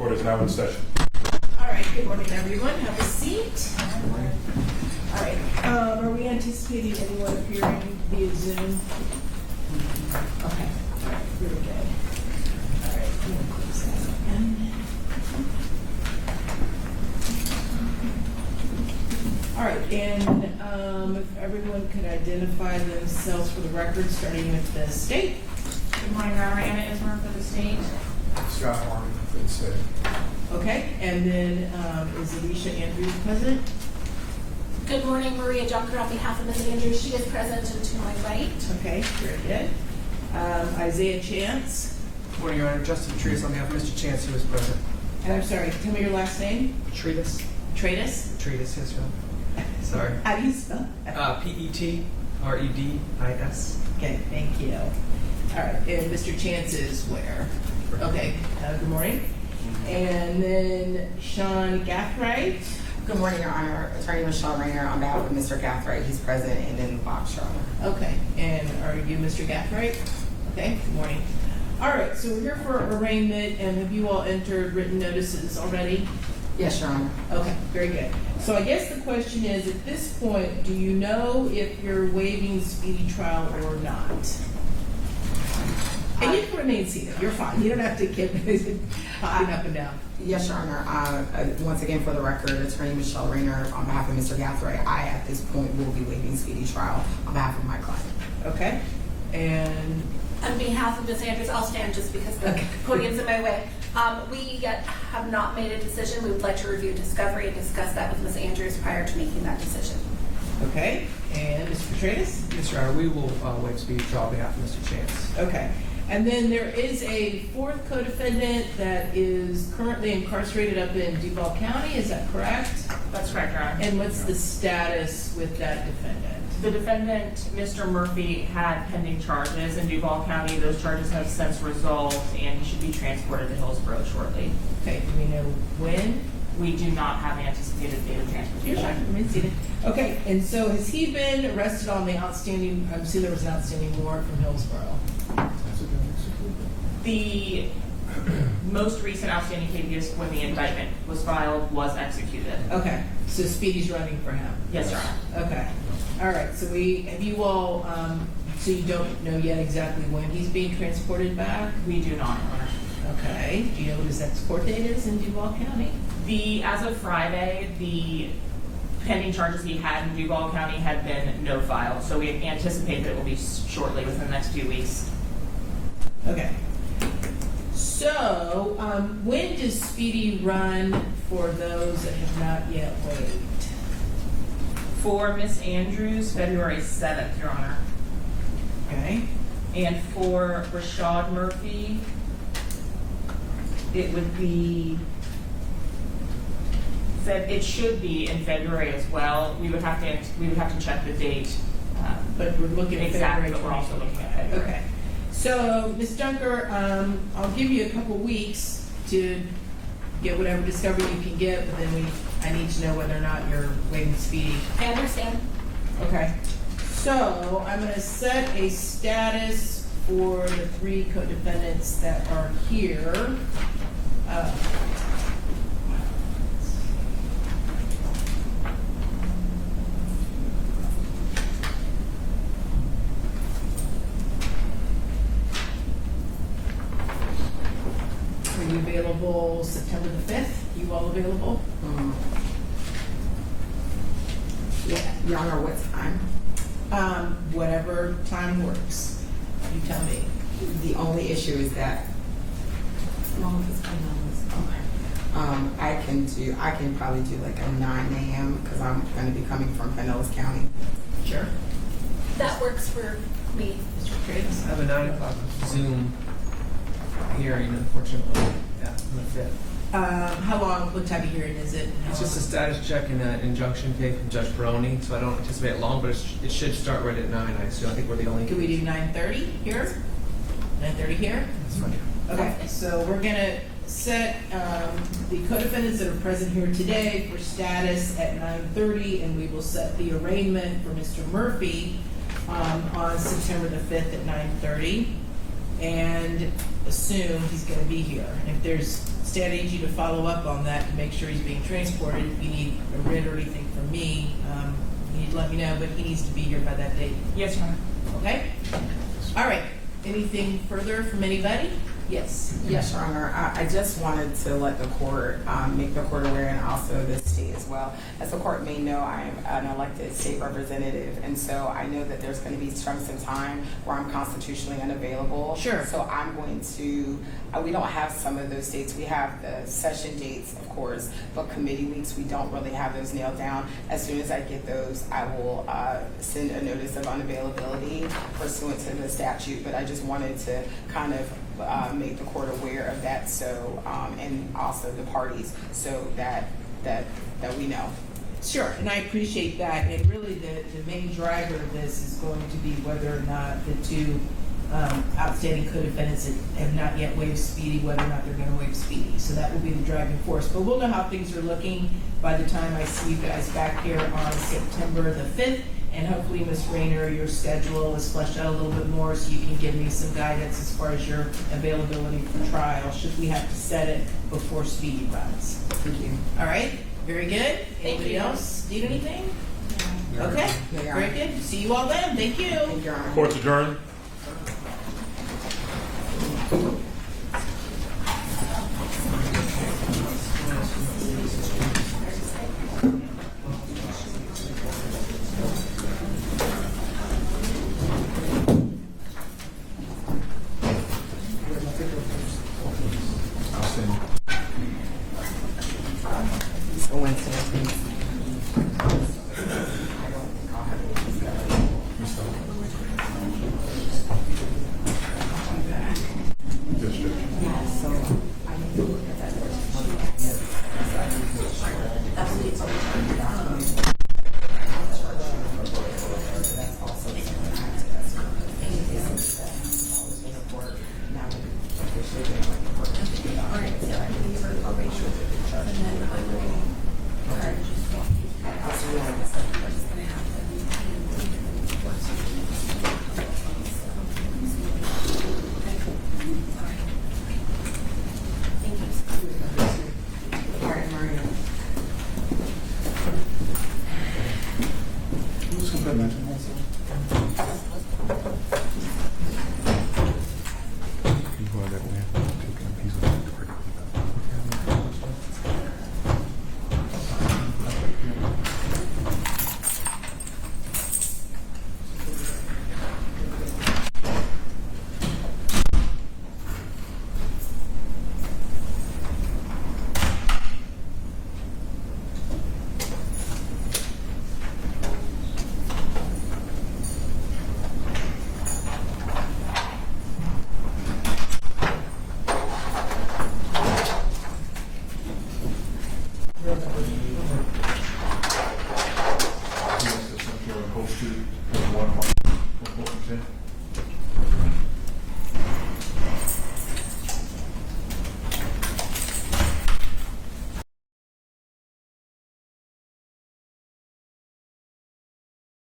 Court is now in session. All right, good morning, everyone. Have a seat. All right, are we anticipating anyone appearing via Zoom? Okay, all right, really good. All right, I'm gonna close that again. All right, and if everyone could identify themselves for the record, starting with the state. Good morning, Robert. Anna Ismer for the state. Scott Harmon for the state. Okay, and then is Alicia Andrews present? Good morning, Maria Junker on behalf of Ms. Andrews. She is present and to my right. Okay, very good. Isaiah Chance. Good morning, Your Honor. Justin Treatise on behalf of Mr. Chance, who is present. And I'm sorry, tell me your last name. Treatise? Treatise? Treatise, yes, Your Honor. Sorry. How do you spell that? Petredis. Okay, thank you. All right, and Mr. Chance is where? Okay, good morning. And then Sean Gathright. Good morning, Your Honor. Attorney Michelle Rayner on behalf of Mr. Gathright. He's present, and then Bob Schroeder. Okay, and are you Mr. Gathright? Okay, good morning. All right, so we're here for arraignment, and have you all entered written notices already? Yes, Your Honor. Okay, very good. So I guess the question is, at this point, do you know if you're waiving speedy trial or not? And you can remain seated. You're fine. You don't have to keep hopping up and down. Yes, Your Honor. Once again, for the record, Attorney Michelle Rayner on behalf of Mr. Gathright. I, at this point, will be waiving speedy trial on behalf of my client. Okay, and On behalf of Ms. Andrews, I'll stand just because the podium's in my way. We yet have not made a decision. We would like to review discovery and discuss that with Ms. Andrews prior to making that decision. okay, and Mr. Petraeus? Yes, Your Honor. We will waive speedy trial on behalf of Mr. Chance. Okay. And then there is a fourth co-defendant that is currently incarcerated up in Duval County, is that correct? That's correct, Your Honor. And what's the status with that defendant? The defendant, Mr. Murphy, had pending charges in Duval County. Those charges have since resolved, and he should be transported to Hillsborough shortly. Okay, do we know when? We do not have an anticipated date of transportation. Okay, and so has he been arrested on the outstanding, I'm assuming there was an outstanding warrant from Hillsborough? The most recent outstanding habeas when the indictment was filed was executed. Okay, so Speedy's running for him? Yes, Your Honor. Okay, all right, so have you all, so you don't know yet exactly when he's being transported back? We do not, Your Honor. Okay, do you know what his next court date is in Duval County? As of Friday, the pending charges he had in Duval County had been no filed, so we anticipate that it will be shortly within the next few weeks. Okay. So, when does Speedy run for those that have not yet waived? For Miss Andrews, February 7th, Your Honor. Okay. And for Rashad Murphy, it would be, it should be in February as well. We would have to check the date. But we're looking at Exactly, February but we're also 20th. looking at February. Okay. So, Ms. Dunker, I'll give you a couple weeks to get whatever discovery you can get, but then I need to know whether or not you're waiving Speedy. I understand. Okay. So, I'm going to set a status for the three co-defendants that are here. Are you available September the 5th? You all available? Yeah, Your Honor, what time? Whatever time works. You tell me. The only issue is that, I can probably do like a 9 a.m. because I'm going to be coming from Pinellas County. Sure. That works for me. Mr. Travis? I have a 9 o'clock Zoom hearing, unfortunately, on the 5th. How long, what type of hearing is it? It's just a status check and an injunction case from Judge Peroni, so I don't anticipate it long, but it should start right at 9, I assume. I think we're the only... Can we do 9:30 here? 9:30 here? That's fine. Okay, so we're gonna set the co-defendants that are present here today for status at 9:30, and we will set the arraignment for Mr. Murphy on September the 5th at 9:30, and assume he's gonna be here. And if there's State aid you to follow up on that to make sure he's being transported. If you need a writ or anything from me, you need to let me know, but he needs to be here by that date. Yes, Your Honor. Okay? All right. Anything further from anybody? Yes. Yes, Your Honor. I just wanted to let the court, make the court aware, and also the state as well. As the court may know, I am an elected state representative, and so I know that there's going to be chunks of time where I'm constitutionally unavailable. Sure. So I'm going to, we don't have some of those dates. We have the session dates, of course, but committee weeks, we don't really have those nailed down. As soon as I get those, I will send a notice of unavailability pursuant to the statute, but I just wanted to kind of make the court aware of that, so and also the parties, so that we know. Sure, and I appreciate that. And really, the main driver of this is going to be whether or not the two outstanding co-defendants that have not yet waived speedy, whether or not they're going to waive speedy. So that will be the driving force. But we'll know how things are looking by the time I see you guys back here on September the 5th. And hopefully, Ms. Rayner, your schedule is fleshed out a little bit more so you can give me some guidance as far as your availability for trial, should we have to set it before speedy runs. Thank you. All right? Very good. Anybody you. else need anything? Okay, Yeah, Your very Honor. good. See you all then. Thank you. Thank you, Your Honor. Court's adjourned. I'll send. Wednesday, please. District. So I need to look at that. All right, so I can give her, I'll make sure that the chart. And then I